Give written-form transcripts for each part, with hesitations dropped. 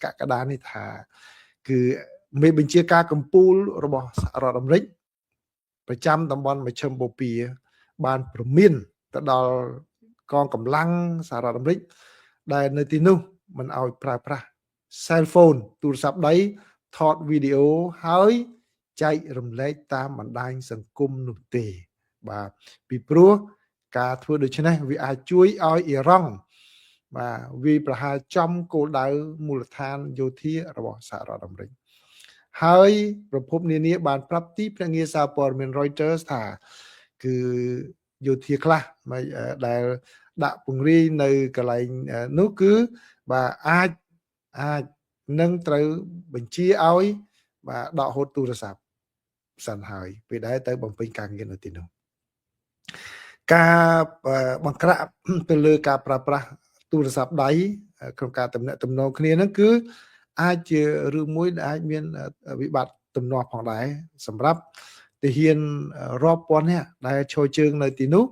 កក្កដានេះថាគឺមេបញ្ជាការកម្ពុជារបស់សហរដ្ឋអាមេរិកប្រចាំតំបន់មជ្ឈិមបូព៌ាបានព្រមានទៅដល់កងកម្លាំងសហរដ្ឋអាមេរិកដែលនៅទីនោះមិនឲ្យប្រើប្រាស់ cell phone ទូរស័ព្ទដៃថតវីដេអូហើយចែករំលែកតាមបណ្ដាញសង្គមនោះទេបាទពីព្រោះការធ្វើដូច្នេះវាអាចជួយឲ្យអ៊ីរ៉ង់បាទវាប្រហារចំគោលដៅមូលដ្ឋានយោធារបស់សហរដ្ឋអាមេរិកហើយប្រភពនានាបានប្រាប់ទីភ្នាក់ងារសារព័ត៌មាន Reuters ថាគឺយោធាខ្លះដែលដាក់ពង្រាយនៅកន្លែងនោះគឺបាទអាចនឹងត្រូវបញ្ជាឲ្យបាទដកហូតទូរស័ព្ទសិនហើយពេលដែលទៅបំពេញការងារនៅទីនោះការបង្ក្រាបទៅលើការប្រើប្រាស់ទូរស័ព្ទដៃក្នុងការទំនាក់ទំនងគ្នាហ្នឹងគឺអាចជារឿងមួយដែលអាចមានវិបត្តិទំនាស់ផងដែរសម្រាប់ទាហានរាប់ពាន់នាក់ដែលឈរជើងនៅទីនោះ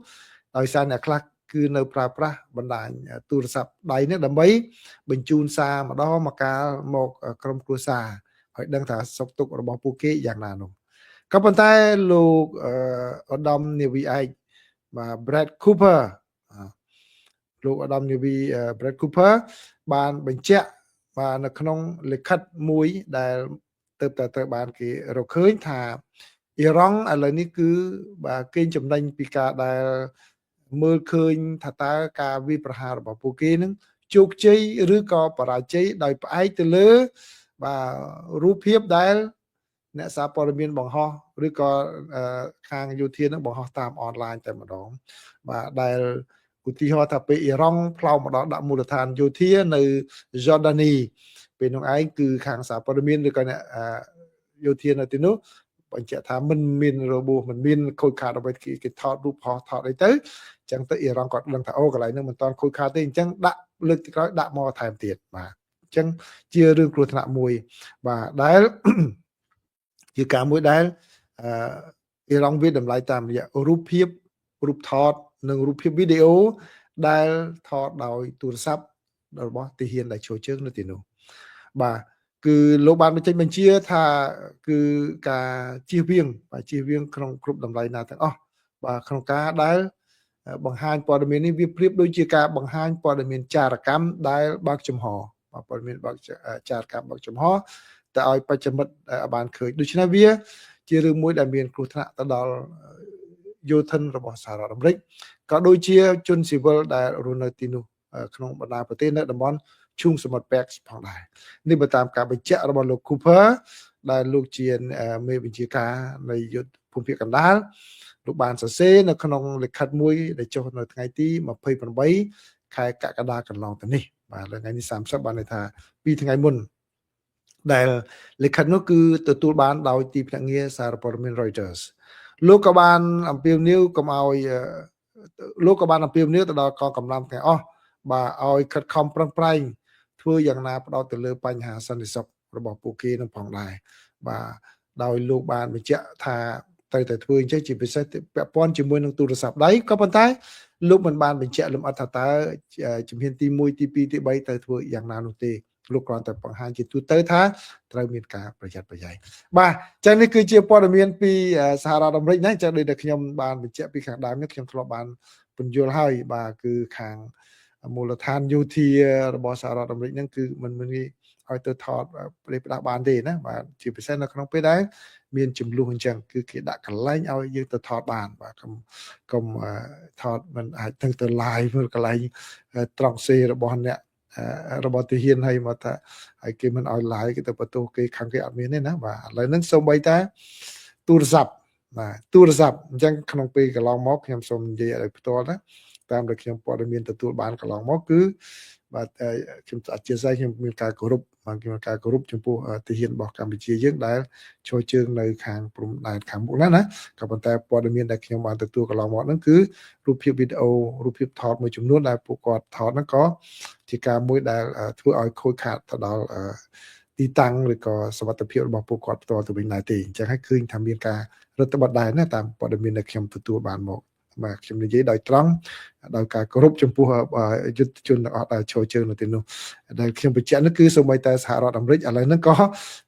ដោយសារអ្នកខ្លះគឺនៅប្រើប្រាស់បណ្ដាញទូរស័ព្ទដៃនេះដើម្បីបញ្ជូនសារម្ដងមកកាលមកក្រុមគ្រួសារឲ្យដឹងថាសុខទុក្ខរបស់ពួកគេយ៉ាងណានោះក៏ប៉ុន្តែលោកឧត្តមនាវីឯកបាទ Brad Cooper លោកឧត្តមនាវី Brad Cooper បានបញ្ជាក់បាទនៅក្នុងលិខិតមួយដែលទៅត្រូវបានគេរកឃើញថាអ៊ីរ៉ង់ឥឡូវនេះគឺបាទគេចំណេញពីការដែលមើលឃើញថាតើការវាយប្រហាររបស់ពួកគេនឹងជោគជ័យឬក៏បរាជ័យដោយផ្អែកទៅលើបាទរូបភាពដែលអ្នកសារព័ត៌មានបង្ហោះឬក៏ខាងយោធានឹងបង្ហោះតាមអនឡាញតែម្ដងបាទដែលឧទាហរណ៍ថាពេលអ៊ីរ៉ង់ផ្លោមមកដល់ដាក់មូលដ្ឋានយោធានៅ Jordani ពេលនោះឯងគឺខាងសារព័ត៌មានឬក៏អ្នកយោធានៅទីនោះបញ្ជាក់ថាមិនមានរបួសមិនមានខូចខាតអ្វីគេថតរូបថតអីទៅអញ្ចឹងទៅអ៊ីរ៉ង់គាត់ដឹងថាអូកន្លែងហ្នឹងមិនតាន់ខូចខាតទេអញ្ចឹងដាក់លើកទីក្រោយដាក់មកថែមទៀតបាទអញ្ចឹងជារឿងគ្រោះថ្នាក់មួយបាទដែលជាការមួយដែលអ៊ីរ៉ង់វាតម្លៃតាមរយៈរូបភាពរូបថតនិងរូបភាពវីដេអូដែលថតដោយទូរស័ព្ទរបស់ទាហានដែលចូលជើងនៅទីនោះបាទគឺលោកបានបញ្ចេញបញ្ជាថាគឺការជៀសវាងក្នុងគ្រប់តម្លៃណាទាំងអស់បាទក្នុងការដែលបង្ហាញព័ត៌មាននេះវាប្រៀបដូចជាការបង្ហាញព័ត៌មានចារកម្មដែលបើកចំហបាទព័ត៌មានបើកចារកម្មបើកចំហតែឲ្យបច្ចុប្បន្នបានឃើញដូច្នេះវាជារឿងមួយដែលមានគ្រោះថ្នាក់ទៅដល់យោធិនរបស់សហរដ្ឋអាមេរិកក៏ដូចជាជនស៊ីវិលដែលរស់នៅទីនោះក្នុងបណ្ដាប្រទេសនៅតំបន់ឈូងសមុទ្រប៉ែកផងដែរនេះបើតាមការបញ្ជាក់របស់លោក Cooper ដែលលោកជាមេបញ្ជាការនៃយុទ្ធភូមិភាគកណ្ដាលលោកបានសរសេរនៅក្នុងលិខិតមួយដែលចុះនៅថ្ងៃទី28ខែកក្កដាកន្លងទៅនេះបាទថ្ងៃនេះ30បានន័យថា2ថ្ងៃមុនដែលលិខិតនោះគឺទទួលបានដោយទីភ្នាក់ងារសារព័ត៌មាន Reuters លោកក៏បានអំពាវនាវទៅដល់កងកម្លាំងទាំងអស់បាទឲ្យខិតខំប្រឹងប្រែងធ្វើយ៉ាងណាផ្ដោតទៅលើបញ្ហាសន្តិសុខរបស់ពួកគេនឹងផងដែរបាទដោយលោកបានបញ្ជាក់ថាត្រូវតែធ្វើអញ្ចឹងជាពិសេសពាក់ព័ន្ធជាមួយនឹងទូរស័ព្ទដៃក៏ប៉ុន្តែលោកមិនបានបញ្ជាក់លម្អិតថាតើជំហានទី1ទី2ទី3ត្រូវធ្វើយ៉ាងណានោះទេលោកគ្រាន់តែបង្ហាញជាទូទៅថាត្រូវមានការប្រយ័ត្នប្រយែងបាទចឹងនេះគឺជាព័ត៌មានពីសហរដ្ឋអាមេរិកណាចឹងដូចតែខ្ញុំបានបញ្ជាក់ពីខាងដើមនេះខ្ញុំធ្លាប់បានពន្យល់ហើយបាទគឺខាងមូលដ្ឋានយោធារបស់សហរដ្ឋអាមេរិកហ្នឹងគឺមិនមានឲ្យទៅថតប្រេះផ្ដាស់បានទេណាបាទជាពិសេសនៅក្នុងពេលដែលមានចំនួនអញ្ចឹងគឺគេដាក់កន្លែងឲ្យយើងទៅថតបានបាទកុំថតមិនអាចទៅ live មើលកន្លែងត្រង់សេរបស់អ្នករបស់ទាហានឲ្យមកថាឲ្យគេមិនឲ្យ live គេទៅបន្ទោសគេខាងគេអត់មានទេណាបាទឥឡូវហ្នឹងសូម្បីតែទូរស័ព្ទអញ្ចឹងក្នុងពេលកន្លងមកខ្ញុំសូមនិយាយឲ្យផ្ទាល់ណាតាមដែលខ្ញុំព័ត៌មានទទួលបានកន្លងមកគឺបាទខ្ញុំអធិស្ឋានខ្ញុំមានការគោរពចំពោះទាហានរបស់កម្ពុជាយើងដែលចូលជើងនៅខាងព្រំដែនខាងមុខណាក៏ប៉ុន្តែព័ត៌មានដែលខ្ញុំបានទទួលកន្លងមកហ្នឹងគឺរូបភាពវីដេអូរូបភាពថតមួយចំនួនដែលពួកគាត់ថតហ្នឹងក៏ជាការមួយដែលធ្វើឲ្យខូចខាតទៅដល់ទីតាំងឬក៏សុវត្ថិភាពរបស់ពួកគាត់ផ្ទាល់ទៅវិញដែរទេអញ្ចឹងហើយឃើញថាមានការរដ្ឋបတ်ដែរណាតាមព័ត៌មានដែលខ្ញុំទទួលបានមក បាទខ្ញុំនិយាយដោយត្រង់ដោយការគោរពចំពោះយុទ្ធជនទាំងអស់ដែលចូលជើងនៅទីនោះដែលខ្ញុំបញ្ជាក់នោះគឺសូម្បីតែសហរដ្ឋអាមេរិកឥឡូវហ្នឹងក៏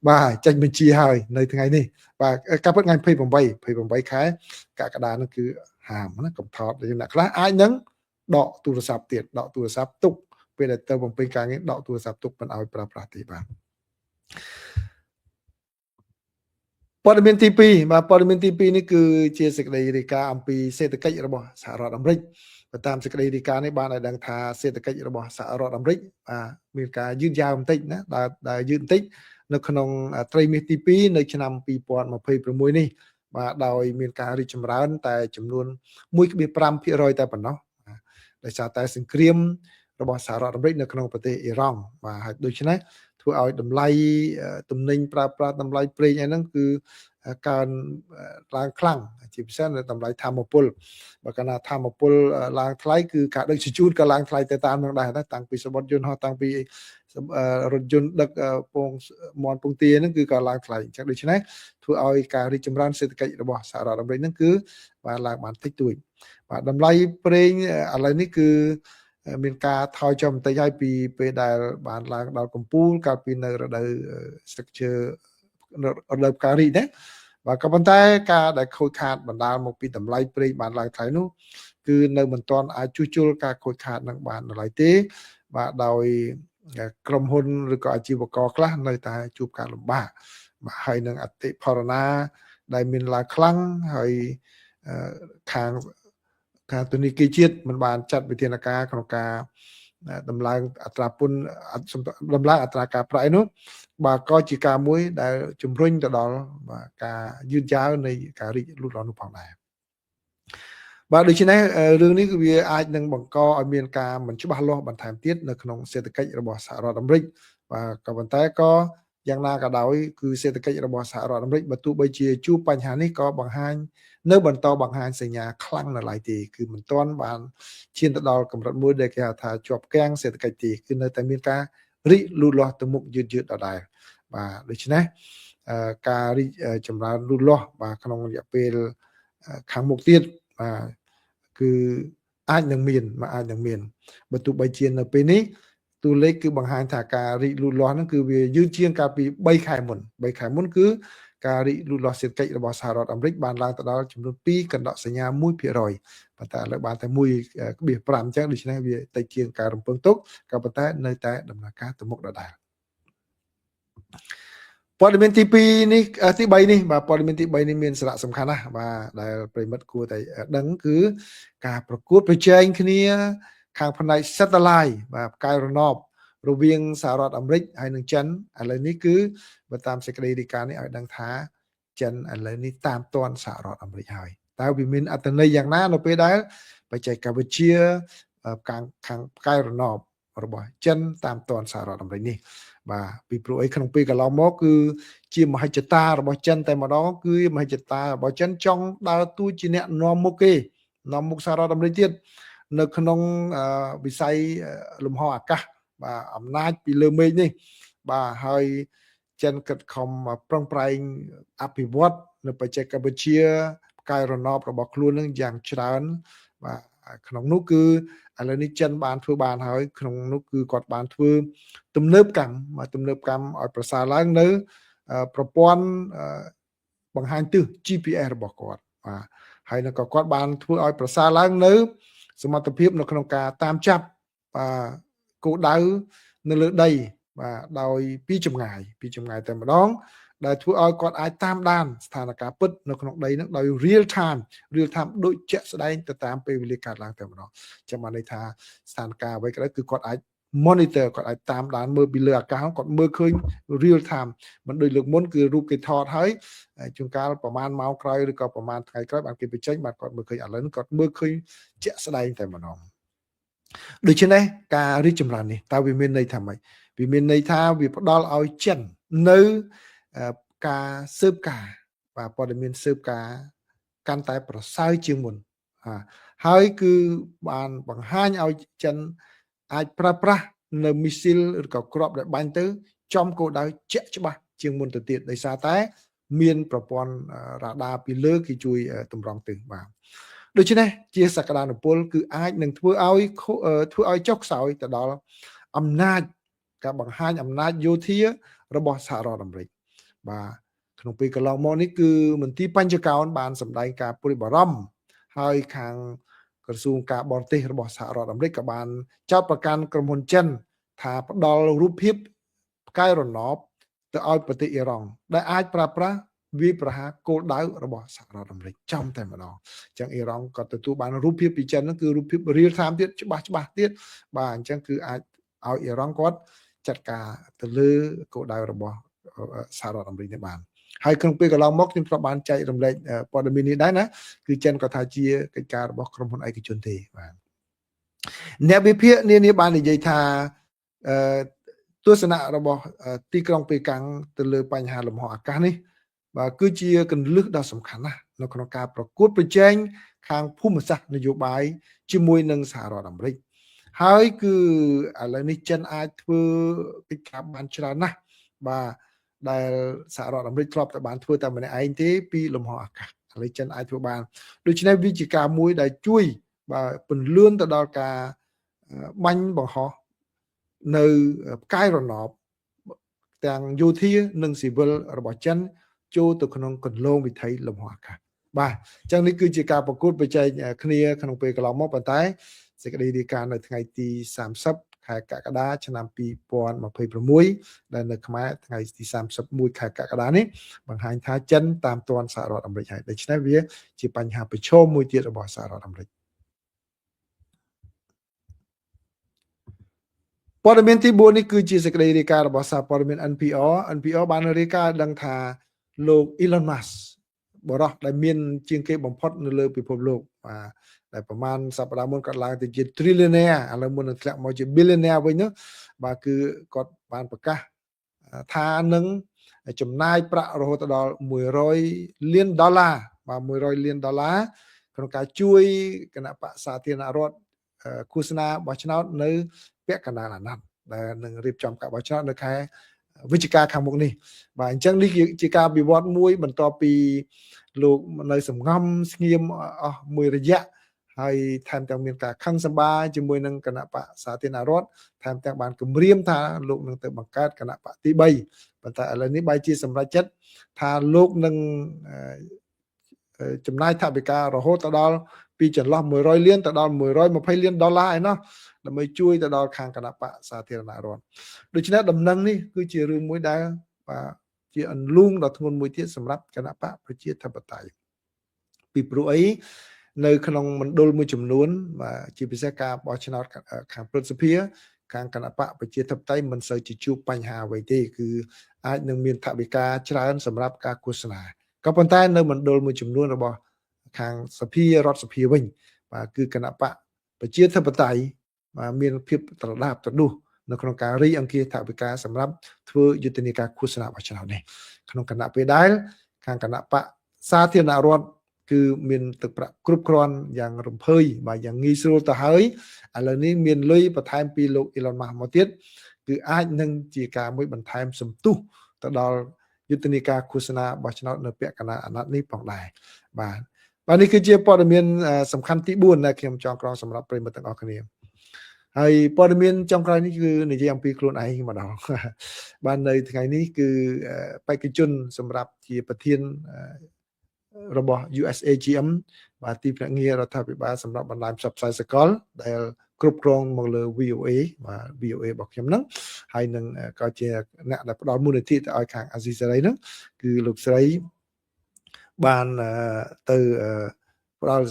បាទចេញបញ្ជាហើយនៅថ្ងៃនេះបាទការពិតថ្ងៃ28ខែកក្កដានោះគឺហាមណាកំថតយើងអ្នកខ្លះអាចនឹងដកទូរស័ព្ទទៀតដកទូរស័ព្ទទុកពេលដែលទៅបំពេញការងារដកទូរស័ព្ទទុកមិនឲ្យប្រើប្រាស់ទេបាទព័ត៌មានទី2បាទព័ត៌មានទី2នេះគឺជាសេចក្តីរាយការណ៍អំពីសេដ្ឋកិច្ចរបស់សហរដ្ឋអាមេរិកតាមសេចក្តីរាយការណ៍នេះបានឲ្យដឹងថាសេដ្ឋកិច្ចរបស់សហរដ្ឋអាមេរិកបាទមានការយឺតយ៉ាវបន្តិចណាដែលយឺតបន្តិចនៅក្នុងត្រីមាសទី2នៅឆ្នាំ2026នេះបាទដោយមានការរីកចម្រើនតែចំនួន 1.5% តែប៉ុណ្ណោះដោយសារតែសង្គ្រាមរបស់សហរដ្ឋអាមេរិកនៅក្នុងប្រទេសអ៊ីរ៉ង់បាទហើយដូច្នេះធ្វើឲ្យតម្លៃទំនិញប្រើប្រាស់តម្លៃប្រេងអីហ្នឹងគឺកើនឡើងខ្លាំងជាពិសេសនៅតម្លៃធម្មពលបើកាលណាធម្មពលឡើងថ្លៃគឺការដឹកជញ្ជូនក៏ឡើងថ្លៃទៅតាមនឹងដែរតាំងពីសម្បត្តិយន្តហោះតាំងពីរថយន្តដឹកពងមាន់ពងទាហ្នឹងគឺក៏ឡើងថ្លៃអញ្ចឹងដូច្នេះធ្វើឲ្យការរីកចម្រើនសេដ្ឋកិច្ចរបស់សហរដ្ឋអាមេរិកហ្នឹងគឺបានឡើងបានតិចតួចបាទតម្លៃប្រេងឥឡូវនេះគឺមានការថយចុះបន្តិចហើយពីពេលដែលបានឡើងដល់កំពូលកាលពីនៅរដូវស្លឹកឈើរដូវផ្ការីកណាបាទក៏ប៉ុន្តែការដែលខូចខាតបណ្ដាលមកពីតម្លៃប្រេងបានឡើងថ្លៃនោះគឺនៅមិនទាន់អាចជួសជុលការខូចខាតនឹងបានឡើយទេបាទដោយក្រុមហ៊ុនឬក៏អាជីវករខ្លះនៅតែជួបការលំបាកបាទហើយនឹងអតិផរណាដែលមានឡើងខ្លាំងហើយខាងធនាគារជាតិមិនបានចាត់វិធានការក្នុងការដំឡើងអត្រាពន្ធដំឡើងអត្រាការប្រាក់នោះបាទក៏ជាការមួយដែលជំរុញទៅដល់ការយឺតយ៉ាវនៃការរីកលូតលាស់នោះផងដែរបាទដូច្នេះរឿងនេះគឺវាអាចនឹងបង្កឲ្យមានការមិនច្បាស់លាស់បន្ថែមទៀតនៅក្នុងសេដ្ឋកិច្ចរបស់សហរដ្ឋអាមេរិកបាទក៏ប៉ុន្តែក៏យ៉ាងណាក៏ដោយគឺសេដ្ឋកិច្ចរបស់សហរដ្ឋអាមេរិកបើទោះបីជាជួបបញ្ហានេះក៏បង្ហាញនៅបន្តបង្ហាញសញ្ញាខ្លាំងនៅឡើយទេគឺមិនទាន់បានឈានទៅដល់កម្រិតមួយដែលគេហៅថាជាប់គាំងសេដ្ឋកិច្ចទេគឺនៅតែមានការរីកលូតលាស់ទៅមុខយឺតដដែលបាទដូច្នេះការរីកចម្រើនលូតលាស់បាទក្នុងរយៈពេលខាងមុខទៀតបាទគឺអាចនឹងមានបើទោះបីជានៅពេលនេះតួលេខគឺបង្ហាញថាការរីកលូតលាស់ហ្នឹងគឺវាយឺតជាងកាលពី3ខែមុនគឺការរីកលូតលាស់សេដ្ឋកិច្ចរបស់សហរដ្ឋអាមេរិកបានឡើងទៅដល់ចំនួន2កណ្ដកសញ្ញា 1% ប៉ុន្តែឥឡូវបានតែ 1.5 អញ្ចឹងដូច្នេះវាតិចជាងការរំពឹងទុកក៏ប៉ុន្តែនៅតែដំណើរការទៅមុខដដែលព័ត៌មានទី2នេះទី3នេះបាទព័ត៌មានទី3នេះមានសារៈសំខាន់ណាស់បាទដែលប្រិមិត្តគួរតែដឹងគឺការប្រកួតប្រជែងគ្នាខាងផ្នែក Satellite បាទផ្កាយរណបរវាងសហរដ្ឋអាមេរិកហើយនិងចិនឥឡូវនេះគឺបើតាមសេចក្តីរាយការណ៍នេះឲ្យដឹងថាចិនឥឡូវនេះតាមទាន់សហរដ្ឋអាមេរិកហើយតើវាមានអត្ថន័យយ៉ាងណានៅពេលដែលបច្ចេកវិទ្យាខាងផ្កាយរណបរបស់ចិនតាមទាន់សហរដ្ឋអាមេរិកនេះបាទពីព្រោះអីក្នុងពេលកន្លងមកគឺជាមហិច្ឆតារបស់ចិនតែម្ដងគឺមហិច្ឆតារបស់ចិនចង់ដើរតួជាអ្នកនាំមុខគេនាំមុខសហរដ្ឋអាមេរិកទៀតនៅក្នុងវិស័យលំហអាកាសបាទអំណាចពីលើមេឃនេះបាទហើយចិនគិតខំប្រឹងប្រែងអភិវឌ្ឍនៅបច្ចេកវិទ្យាផ្កាយរណបរបស់ខ្លួននឹងយ៉ាងច្រើនបាទក្នុងនោះគឺឥឡូវនេះចិនបានធ្វើបានហើយក្នុងនោះគឺគាត់បានធ្វើទំនើបកម្មឲ្យប្រសើរឡើងនៅប្រព័ន្ធបង្ហាញទិស GPS របស់គាត់បាទហើយនឹងក៏គាត់បានធ្វើឲ្យប្រសើរឡើងនៅសមត្ថភាពនៅក្នុងការតាមចាប់គោលដៅនៅលើដីបាទដោយពីចម្ងាយតែម្ដងដែលធ្វើឲ្យគាត់អាចតាមដានស្ថានភាពពិតនៅក្នុងដីនឹងដោយ real time ដូចជាក់ស្ដែងទៅតាមពេលវេលាកើតឡើងតែម្ដងចាំបានន័យថាស្ថានភាពអ្វីក៏ដោយគឺគាត់អាច monitor គាត់អាចតាមដានមើលពីលើអាកាសគាត់មើលឃើញ real time មិនដូចលើកមុនគឺរូបគេថតហើយជួនកាលប្រហែលម៉ោងក្រោយឬក៏ប្រហែលថ្ងៃក្រោយបានគេបញ្ចេញបាទគាត់មើលឃើញឥឡូវនេះគាត់មើលឃើញជាក់ស្ដែងតែម្ដងដូច្នេះការរីកចម្រើននេះតើវាមានន័យថាម៉េចវាមានន័យថាវាផ្ដល់ឲ្យចិននៅការស៊ើបការបាទព័ត៌មានស៊ើបការកាន់តែប្រសើរជាងមុនហើយគឺបានបង្ហាញឲ្យចិនអាចប្រើប្រាស់នៅមីស៊ីលឬក៏គ្រាប់ដែលបាញ់ទៅចំគោលដៅជាក់ច្បាស់ជាងមុនទៅទៀតដោយសារតែមានប្រព័ន្ធរ៉ាដាពីលើគេជួយតម្រង់ទិសបាទ ដូច្នេះជាសក្តានុពលគឺអាចនឹងធ្វើឲ្យចុះខ្សោយទៅដល់អំណាចការបង្ហាញអំណាចយោធារបស់សហរដ្ឋអាមេរិកបាទក្នុងពេលកន្លងមកនេះគឺមន្ទីរបញ្ចកោណបានសម្ដែងការព្រួយបារម្ភហើយខាងក្រសួងការបរទេសរបស់សហរដ្ឋអាមេរិកក៏បានចោទប្រកាន់ក្រុមហ៊ុនចិនថាផ្ដល់រូបភាពផ្កាយរណបទៅឲ្យប្រទេសអ៊ីរ៉ង់ដែលអាចប្រើប្រាស់វាយប្រហារគោលដៅរបស់សហរដ្ឋអាមេរិកចំតែម្ដងអញ្ចឹងអ៊ីរ៉ង់ក៏ទទួលបានរូបភាពពីចិនហ្នឹងគឺរូបភាព real time ទៀតច្បាស់ទៀតបាទអញ្ចឹងគឺអាចឲ្យអ៊ីរ៉ង់គាត់ចាត់ការទៅលើគោលដៅរបស់សហរដ្ឋអាមេរិកនេះបានហើយក្នុងពេលកន្លងមកខ្ញុំធ្លាប់បានចែករំលែកព័ត៌មាននេះដែរណាគឺចិនក៏ថាជាកិច្ចការរបស់ក្រុមហ៊ុនឯកជនទេបាទអ្នកវិភាគនានាបាននិយាយថាទស្សនៈរបស់ទីក្រុងប៉េកាំងទៅលើបញ្ហាលំហអាកាសនេះបាទគឺជាគន្លឹះដ៏សំខាន់ណាស់នៅក្នុងការប្រកួតប្រជែងខាងភូមិសាស្ត្រនយោបាយជាមួយនឹងសហរដ្ឋអាមេរិកហើយគឺឥឡូវនេះចិនអាចធ្វើកិច្ចការបានច្រើនណាស់បាទដែលសហរដ្ឋអាមេរិកធ្លាប់តែបានធ្វើតែម្នាក់ឯងទេពីលំហអាកាសឥឡូវចិនអាចធ្វើបានដូច្នេះវាជាការមួយដែលជួយបាទពន្លឿនទៅដល់ការបាញ់បង្ហោះនៅផ្កាយរណបទាំងយោធានិងស៊ីវិលរបស់ចិនចូលទៅក្នុងគន្លងវិថីលំហអាកាសបាទអញ្ចឹងនេះគឺជាការប្រកួតប្រជែងគ្នាក្នុងពេលកន្លងមកប៉ុន្តែសេចក្តីរាយការណ៍នៅថ្ងៃទី30ខែកក្កដាឆ្នាំ2026ដែលនៅខ្មែរថ្ងៃទី31ខែកក្កដានេះបង្ហាញថាចិនតាមទាន់សហរដ្ឋអាមេរិកហើយដូច្នេះវាជាបញ្ហាប្រឈមមួយទៀតរបស់សហរដ្ឋអាមេរិកព័ត៌មានទី4នេះគឺជាសេចក្តីរាយការណ៍របស់សារព័ត៌មាន NPR បានរាយការណ៍ដឹងថាលោក Elon Musk បរិះដែលមានជាងគេបំផុតនៅលើពិភពលោកបាទដែលប្រហែលសប្តាហ៍មុនគាត់ឡើងទៅជា trillionaire ឥឡូវមុននឹងធ្លាក់មកជា billionaire វិញនោះបាទគឺគាត់បានប្រកាសថានឹងចំណាយប្រាក់រហូតដល់$100 លានបាទ$100 លានក្នុងការជួយគណៈបក្សសាធារណរដ្ឋឃោសនាបោះឆ្នោតនៅពាក់កណ្ដាលអាណត្តិដែលនឹងរៀបចំការបោះឆ្នោតនៅខែវិច្ឆិកាខាងមុខនេះបាទអញ្ចឹងនេះជាការវិវត្តមួយបន្ទាប់ពីលោកនៅសំងំស្ងៀមអស់មួយរយៈហើយថែមទាំងមានការខឹងសម្បាជាមួយនឹងគណៈបក្សសាធារណរដ្ឋថែមទាំងបានគម្រាមថាលោកនឹងទៅបង្កើតគណៈបកទី3ប៉ុន្តែឥឡូវនេះបែរជាសម្រេចចិត្តថាលោកនឹងចំណាយថវិការហូតដល់ពីចន្លោះ$100 លានទៅដល់$120 លានឯណោះដើម្បីជួយទៅដល់ខាងគណៈបកសាធារណរដ្ឋដូច្នេះដំណឹងនេះគឺជារឿងមួយដែលបាទជាអន្លូងដ៏ធ្ងន់មួយទៀតសម្រាប់គណៈបកប្រជាធិបតេយ្យពីព្រោះអីនៅក្នុងមណ្ឌលមួយចំនួនបាទជាពិសេសការបោះឆ្នោតខាងព្រឹទ្ធសភាខាងគណៈបកប្រជាធិបតេយ្យមិនសូវជាជួបបញ្ហាអ្វីទេគឺអាចនឹងមានថវិកាច្រើនសម្រាប់ការឃោសនាក៏ប៉ុន្តែនៅមណ្ឌលមួយចំនួនរបស់ខាងសភារដ្ឋសភាវិញបាទគឺគណៈបកប្រជាធិបតេយ្យបាទមានភាពត្រដាបត្រដួសនៅក្នុងការរីអង្គាសថវិកាសម្រាប់ធ្វើយុទ្ធនាការឃោសនាបោះឆ្នោតនេះក្នុងគណៈពេលដែលខាងគណៈបកសាធារណរដ្ឋគឺមានទឹកប្រាក់គ្រប់គ្រាន់យ៉ាងរំភើយបាទយ៉ាងងាយស្រួលទៅហើយឥឡូវនេះមានលុយបន្ថែមពីលោក Elon Musk មកទៀតគឺអាចនឹងជាការមួយបន្ថែមសន្ទុះទៅដល់យុទ្ធនាការឃោសនាបោះឆ្នោតនៅពាក់កណ្ដាលអាណត្តិនេះផងដែរបាទនេះគឺជាព័ត៌មានសំខាន់ទី4ដែលខ្ញុំចងក្រងសម្រាប់ប្រិយមិត្តទាំងអស់គ្នាហើយព័ត៌មានចុងក្រោយនេះគឺនិយាយអំពីខ្លួនឯងម្ដងបាទនៅថ្ងៃនេះគឺបេក្ខជនសម្រាប់ជាប្រធានរបស់ USAGM បាទទីភ្នាក់ងាររដ្ឋាភិបាលសម្រាប់បណ្ដាញផ្សព្វផ្សាយសកលដែលគ្រប់គ្រងមកលើ VOA បាទ VOA របស់ខ្ញុំហ្នឹងហើយនឹងក៏ជាអ្នកដែលផ្ដល់មូលនិធិទៅឲ្យខាងអាស៊ីសេរីហ្នឹងគឺលោកស្រីបានទៅផ្ដល់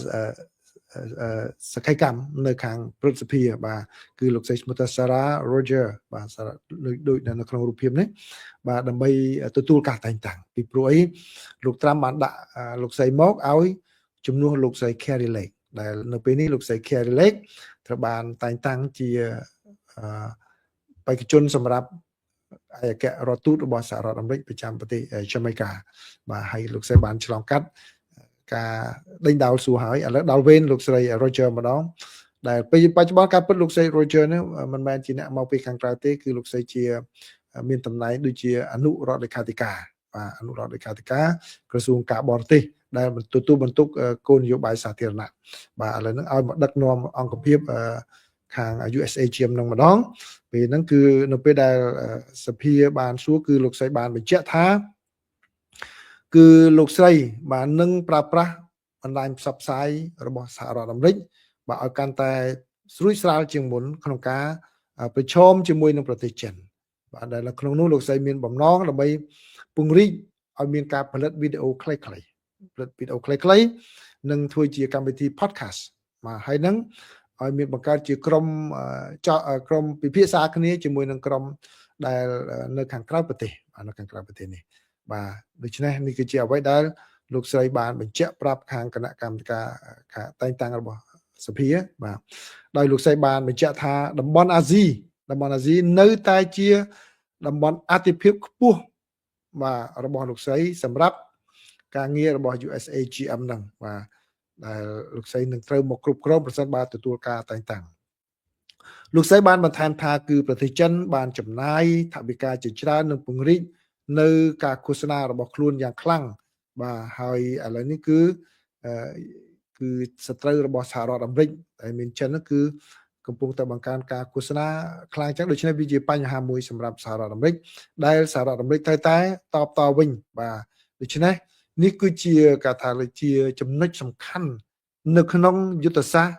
សក្ខីកម្មនៅខាងព្រឹទ្ធសភាបាទគឺលោកស្រីឈ្មោះថា Sarah Roger បាទដូចនៅក្នុងរូបភាពនេះបាទដើម្បីទទួលការតែងតាំងពីព្រោះអីលោកត្រាំបានដាក់លោកស្រីមកឲ្យជំនួសលោកស្រី Carrie Lake ដែលនៅពេលនេះលោកស្រី Carrie Lake ត្រូវបានតែងតាំងជាបេក្ខជនសម្រាប់ឯកអគ្គរដ្ឋទូតរបស់សហរដ្ឋអាមេរិកប្រចាំប្រទេសចាមេកាបាទហើយលោកស្រីបានឆ្លងកាត់ការដេញដោលសួរហើយឥឡូវដល់វេនលោកស្រី Roger ម្ដងដែលពេលបច្ចុប្បន្នការពិតលោកស្រី Roger នេះមិនមែនជាអ្នកមកពីខាងក្រៅទេគឺលោកស្រីជាមានតំណែងដូចជាអនុរដ្ឋលេខាធិការបាទអនុរដ្ឋលេខាធិការក្រសួងការបរទេស ដែលទទួលបន្ទុកគោលនយោបាយសាធារណៈបាទឥឡូវហ្នឹងឲ្យមកដឹកនាំអង្គភាពខាង USAGM នឹងម្ដងពេលហ្នឹងគឺនៅពេលដែលសភាបានសួរគឺលោកស្រីបានបញ្ជាក់ថាគឺលោកស្រីបាននឹងប្រើប្រាស់បណ្ដាញផ្សព្វផ្សាយរបស់សហរដ្ឋអាមេរិកបាទឲ្យកាន់តែស្រួចស្រាលជាងមុនក្នុងការប្រឈមជាមួយនឹងប្រទេសចិនបាទដែលនៅក្នុងនោះលោកស្រីមានបំណងដើម្បីពង្រីកឲ្យមានការផលិតវីដេអូខ្លីៗផលិតវីដេអូខ្លីៗនិងធ្វើជាកម្មវិធី podcast បាទហើយនឹងឲ្យមានបង្កើតជាក្រុមពិភាក្សាគ្នាជាមួយនឹងក្រុមដែលនៅខាងក្រៅប្រទេសនៅខាងក្រៅប្រទេសនេះបាទដូច្នេះនេះគឺជាអ្វីដែលលោកស្រីបានបញ្ជាក់ប្រាប់ខាងគណៈកម្មាធិការតែងតាំងរបស់សភាបាទដោយលោកស្រីបានបញ្ជាក់ថាតំបន់អាស៊ីនៅតែជាតំបន់អាទិភាពខ្ពស់បាទរបស់លោកស្រីសម្រាប់ការងាររបស់ USAGM ហ្នឹងបាទដែលលោកស្រីនឹងត្រូវមកគ្រប់គ្រងប្រសិនបើទទួលការតែងតាំងលោកស្រីបានបន្ថែមថាគឺប្រទេសចិនបានចំណាយថវិកាជាច្រើននឹងពង្រីកនៅការឃោសនារបស់ខ្លួនយ៉ាងខ្លាំងបាទហើយឥឡូវនេះគឺសត្រូវរបស់សហរដ្ឋអាមេរិកដែលមានចិនគឺកំពុងតែបង្កើនការឃោសនាខ្លាំងចឹងដូច្នេះវាជាបញ្ហាមួយសម្រាប់សហរដ្ឋអាមេរិកដែលសហរដ្ឋអាមេរិកត្រូវតែតបតវិញបាទដូច្នេះនេះគឺជាការថាជាចំណុចសំខាន់នៅក្នុងយុទ្ធសាស្ត្រ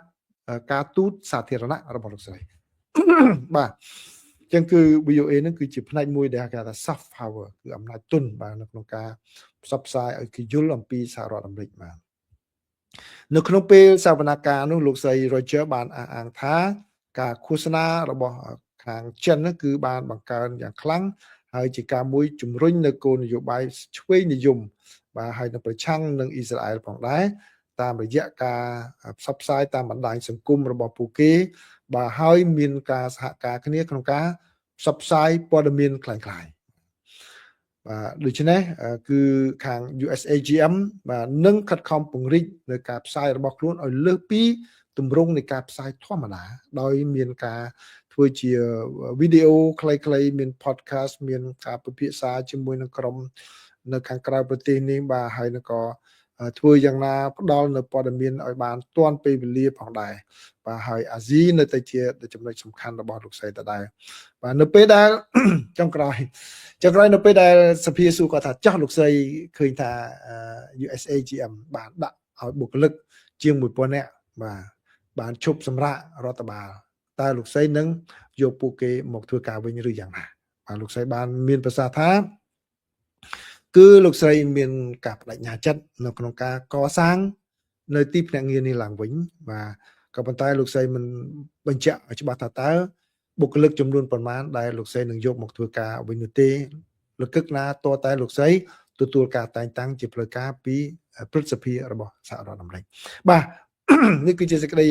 ការទូតសាធារណៈរបស់លោកស្រីបាទអញ្ចឹងគឺ VOA ហ្នឹងគឺជាផ្នែកមួយដែលគេថា soft power គឺអំណាចទន់បាទនៅក្នុងការផ្សព្វផ្សាយឲ្យគេយល់អំពីសហរដ្ឋអាមេរិកបាទនៅក្នុងពេលសវនកម្មនោះលោកស្រី Roger បានអះអាងថាការឃោសនារបស់ខាងចិនគឺបានបង្កើនយ៉ាងខ្លាំងហើយជាការមួយជំរុញនៅគោលនយោបាយឆ្វេងនិយមបាទហើយនៅប្រឆាំងនឹងអ៊ីស្រាអែលផងដែរតាមរយៈការផ្សព្វផ្សាយតាមបណ្ដាញសង្គមរបស់ពួកគេបាទហើយមានការសហការគ្នាក្នុងការផ្សព្វផ្សាយព័ត៌មានคล้ายៗបាទដូច្នេះគឺខាង USAGM បាទនឹងខិតខំពង្រីកនៅការផ្សាយរបស់ខ្លួនឲ្យលើសពីទម្រង់នៃការផ្សាយធម្មតាដោយមានការធ្វើជាវីដេអូខ្លីៗមាន podcast មានការពិភាក្សាជាមួយនឹងក្រុមនៅខាងក្រៅប្រទេសនេះបាទហើយនឹងក៏ធ្វើយ៉ាងណាផ្ដល់នៅព័ត៌មានឲ្យបានទាន់ពេលវេលាផងដែរបាទហើយអាស៊ីនៅតែជាចំណុចសំខាន់របស់លោកស្រីដដែលបាទនៅពេលដែលចុងក្រោយនៅពេលដែលសភាសួរគាត់ថាចោះលោកស្រីឃើញថា USAGM បានដាក់ឲ្យបុគ្គលិកជាង 1000 នាក់បាទបានឈប់សម្រាករដ្ឋបាលតើលោកស្រីនឹងយកពួកគេមកធ្វើការវិញឬយ៉ាងណាបាទលោកស្រីបានមានប្រសាសន៍ថាគឺលោកស្រីមានការបដិញ្ញាចិត្តនៅក្នុងការកសាងនៅទីភ្នាក់ងារនេះឡើងវិញបាទក៏ប៉ុន្តែលោកស្រីមិនបញ្ជាក់ឲ្យច្បាស់ថាតើបុគ្គលិកចំនួនប៉ុន្មានដែលលោកស្រីនឹងយកមកធ្វើការវិញនោះទេលោកគឹកណាតតែលោកស្រីទទួលការតែងតាំងជាផ្លូវការពីព្រឹទ្ធសភារបស់សហរដ្ឋអាមេរិកបាទនេះគឺជាសេចក្តី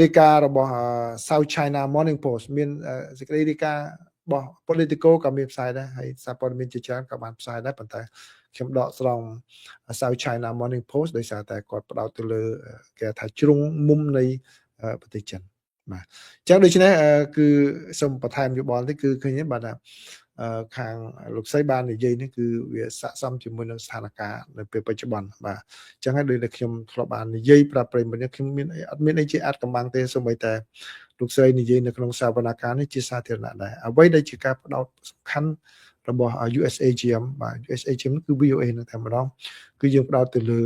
រាយការណ៍របស់ South China Morning Post មានសេចក្តីរាយការណ៍របស់ Politico ក៏មានផ្សាយដែរហើយសារព័ត៌មានជាច្រើនក៏បានផ្សាយដែរប៉ុន្តែខ្ញុំដកស្រង់ South China Morning Post ដោយសារតែគាត់ផ្ដោតទៅលើគេថាជ្រុងមុំនៃប្រទេសចិនបាទអញ្ចឹងដូច្នេះគឺសូមបន្ថែមយោបល់នេះគឺឃើញបាទថាខាងលោកស្រីបាននិយាយនេះគឺវាស័ក្តិសមជាមួយនឹងស្ថានភាពនៅពេលបច្ចុប្បន្នបាទអញ្ចឹងហើយដូចតែខ្ញុំធ្លាប់បាននិយាយប្រាប់ប្រិយមិត្តខ្ញុំអត់មានអីជាអាចកំបាំងទេសូម្បីតែលោកស្រីនិយាយនៅក្នុងសវនកម្មនេះជាសាធារណៈដែរអ្វីដែលជាការផ្ដោតសំខាន់របស់ USAGM បាទ USAGM គឺ VOA នៅតែម្ដងគឺយើងផ្ដោតទៅលើ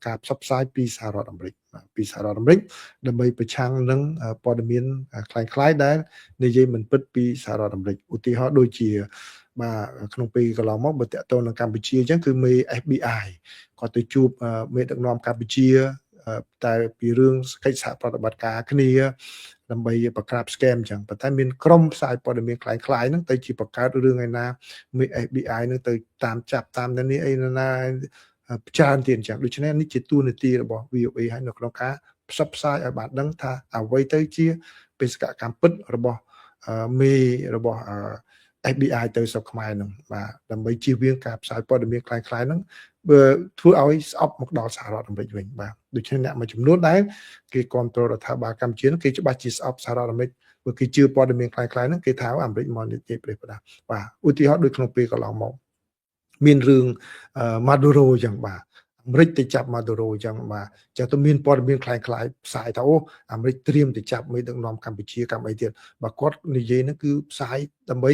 ការផ្សព្វផ្សាយពីសហរដ្ឋអាមេរិកពីសហរដ្ឋអាមេរិកដើម្បីប្រឆាំងនឹងព័ត៌មានคล้ายៗដែលនិយាយមិនពិតពីសហរដ្ឋអាមេរិកឧទាហរណ៍ដូចជាបាទក្នុងពេលកន្លងមកបើតកតទៅនឹងកម្ពុជាអញ្ចឹងគឺមេ FBI គាត់ទៅជួបមេដឹកនាំកម្ពុជាតែពីរឿងកិច្ចសហប្រតិបត្តិការគ្នាដើម្បីបង្ក្រាប scam អញ្ចឹងប៉ុន្តែមានក្រុមផ្សាយព័ត៌មានคล้ายៗហ្នឹងទៅជាបង្កើតរឿងឯណាមេ FBI ហ្នឹងទៅតាមចាប់តាមនេះអីណាច្រើនទៀតអញ្ចឹងដូច្នេះនេះជាទូនាទីរបស់ VOA ហើយនៅក្នុងការផ្សព្វផ្សាយឲ្យបានដឹងថាអ្វីទៅជាបេសកកម្មពិតរបស់មេរបស់ FBI ទៅស្រុកខ្មែរហ្នឹងបាទដើម្បីជៀសវាងការផ្សាយព័ត៌មានคล้ายៗហ្នឹងបើធ្វើឲ្យស្អប់មកដល់សហរដ្ឋអាមេរិកវិញបាទដូច្នេះអ្នកមួយចំនួនដែរគេគ្រប់គ្រងរដ្ឋាភិបាលកម្ពុជាគេច្បាស់ជាស្អប់សហរដ្ឋអាមេរិកបើគេជឿព័ត៌មានคล้ายៗហ្នឹងគេថាអាមេរិកមកនិយាយប្រេះប្រដាបាទឧទាហរណ៍ដូចក្នុងពេលកន្លងមកមានរឿង Maduro អញ្ចឹងបាទ មេរិកទៅចាប់ម៉ាដូរ៉ូអញ្ចឹងបាទចឹងទៅមានព័ត៌មានคล้ายៗផ្សាយថាអូអាមេរិកត្រៀមទៅចាប់មេដឹកនាំកម្ពុជាកម្មអីទៀតបើគាត់និយាយហ្នឹងគឺផ្សាយដើម្បី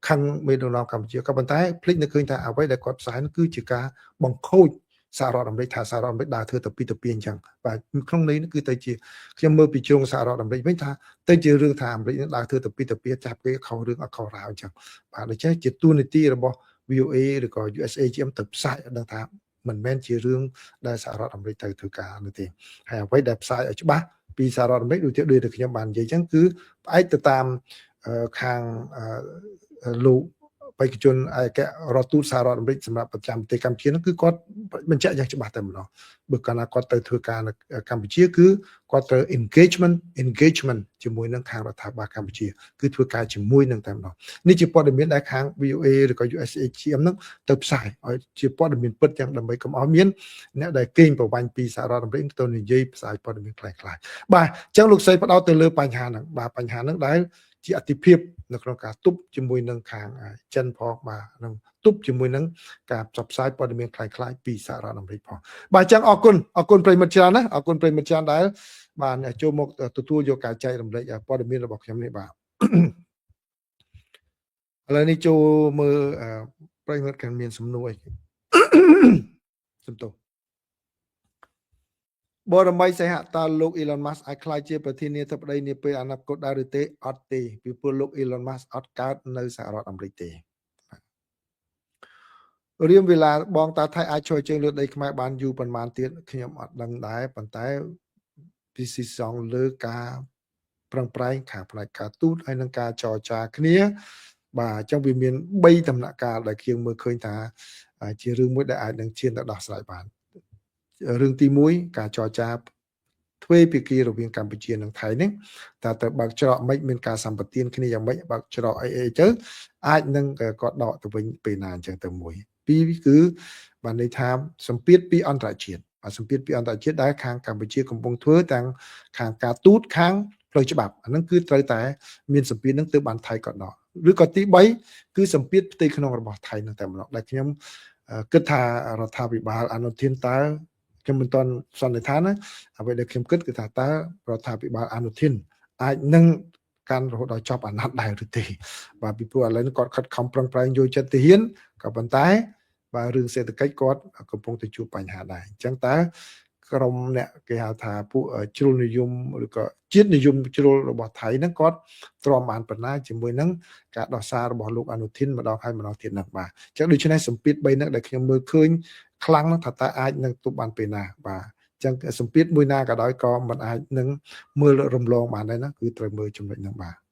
ខឹងមេដឹកនាំកម្ពុជាក៏ប៉ុន្តែភ្លេចនឹកឃើញថាអ្វីដែលគាត់ផ្សាយហ្នឹងគឺជាការបង្ខូចសហរដ្ឋអាមេរិកថាសហរដ្ឋអាមេរិកដើរធ្វើទៅពីអញ្ចឹងបាទក្នុងនេះគឺទៅជាខ្ញុំមើលពីជ្រុងសហរដ្ឋអាមេរិកវិញថាទៅជារឿងថាអាមេរិកនឹងដើរធ្វើទៅពីចាប់គេខុសរឿងអត់ខុសរ៉ាវអញ្ចឹងបាទដូច្នេះជាទូនីតិរបស់ VOA ឬក៏ USAGM ទៅផ្សាយឲ្យដឹងថាមិនមែនជារឿងដែលសហរដ្ឋអាមេរិកទៅធ្វើការនោះទេហើយអ្វីដែលផ្សាយឲ្យច្បាស់ពីសហរដ្ឋអាមេរិកដូចតែខ្ញុំបាននិយាយអញ្ចឹងគឺផ្អែកទៅតាមខាងលោកបេក្ខជនឯករដ្ឋទូតសហរដ្ឋអាមេរិកសម្រាប់ប្រចាំប្រទេសកម្ពុជានោះគឺគាត់បញ្ជាក់យ៉ាងច្បាស់តែម្ដងបើកាលណាគាត់ទៅធ្វើការនៅកម្ពុជាគឺគាត់ត្រូវ engagement ជាមួយនឹងខាងរដ្ឋាភិបាលកម្ពុជាគឺធ្វើការជាមួយនឹងតែម្ដងនេះជាព័ត៌មានដែលខាង VOA ឬក៏ USAGM នឹងទៅផ្សាយឲ្យជាព័ត៌មានពិតយ៉ាងដើម្បីកុំឲ្យមានអ្នកដែលកេងប្រវ័ញ្ចពីសហរដ្ឋអាមេរិកទៅនិយាយផ្សាយព័ត៌មានคล้ายៗបាទអញ្ចឹងលោកស្រីផ្ដោតទៅលើបញ្ហាហ្នឹងបាទបញ្ហាហ្នឹងដែលជាអតិភិបនៅក្នុងការទប់ជាមួយនឹងខាងចិនផងបាទនឹងទប់ជាមួយនឹងការផ្សព្វផ្សាយព័ត៌មានคล้ายៗពីសហរដ្ឋអាមេរិកផងបាទអញ្ចឹងអរគុណប្រិយមិត្តច្រើនណាអរគុណប្រិយមិត្តច្រើនដែលបានចូលមកទទួលយកការចែករំលែកព័ត៌មានរបស់ខ្ញុំនេះបាទឥឡូវនេះចូលមើលប្រិយមិត្តមានសំណួរអីសំទោសបរមីសៃហៈតើលោក Elon Musk អាចក្លាយជាប្រធានាធិបតីនាពេលអនាគតដែរឬទេអត់ទេពីព្រោះលោក Elon Musk អត់កើតនៅសហរដ្ឋអាមេរិកទេរៀមវេលាបងតាថៃអាចជួយជើងលើដីខ្មែរបានយូរប៉ុន្មានទៀតខ្ញុំអត់ដឹងដែរប៉ុន្តែពីស៊ីសងលើការប្រឹងប្រែងខាងផ្នែកការទូតហើយនឹងការចរចាគ្នាបាទអញ្ចឹងវាមាន3ដំណាក់កាលដែលខ្ញុំមើលឃើញថាជារឿងមួយដែលអាចនឹងឈានទៅដោះស្រាយបានរឿងទី1ការចរចាទ្វេភាគីរវាងកម្ពុជានិងថៃនេះតើទៅបើកច្រកមិនមានការសម្បទានគ្នាយ៉ាងម៉េចបើកច្រកអីទៅអាចនឹងគាត់ដកទៅវិញពេលណាអញ្ចឹងទៅមួយពីរគឺបានន័យថាសម្ពាធពីអន្តរជាតិសម្ពាធពីអន្តរជាតិដែលខាងកម្ពុជាកំពុងធ្វើទាំងខាងការទូតខាងផ្លូវច្បាប់អាហ្នឹងគឺត្រូវតែមានសម្ពាធហ្នឹងទើបបានថៃគាត់ដកឬក៏ទី3គឺសម្ពាធផ្ទៃក្នុងរបស់ថៃហ្នឹងតែម្ដងដែលខ្ញុំគិតថារដ្ឋាភិបាលអនុធានតើខ្ញុំមិនទាន់សន្និដ្ឋានណាអ្វីដែលខ្ញុំគិតគឺថាតើរដ្ឋាភិបាលអនុធានអាចនឹងកាន់រហូតដល់ចប់អាណត្តិដែរឬទេបាទពីព្រោះឥឡូវនេះគាត់ខិតខំប្រឹងប្រែងយកចិត្តទៅហ៊ានក៏ប៉ុន្តែបាទរឿងសេដ្ឋកិច្ចគាត់កំពុងតែជួបបញ្ហាដែរអញ្ចឹងតើក្រុមអ្នកគេហៅថាពួកជ្រុលនិយមឬក៏ជាតិនិយមជ្រុលរបស់ថៃហ្នឹងគាត់ទ្រាំបានប៉ុណ្ណាជាមួយនឹងការដោះសាររបស់លោកអនុทิនម្ដងហើយម្ដងទៀតហ្នឹងបាទអញ្ចឹងដូច្នេះសម្ពាធ3ហ្នឹងដែលខ្ញុំមើលឃើញខ្លាំងហ្នឹងថាតើអាចនឹងទប់បានពេលណាបាទអញ្ចឹងសម្ពាធមួយណាក៏ដោយក៏មិនអាចនឹងមើលរំលងបានដែរណាគឺត្រូវមើលចំណុចហ្នឹងបាទ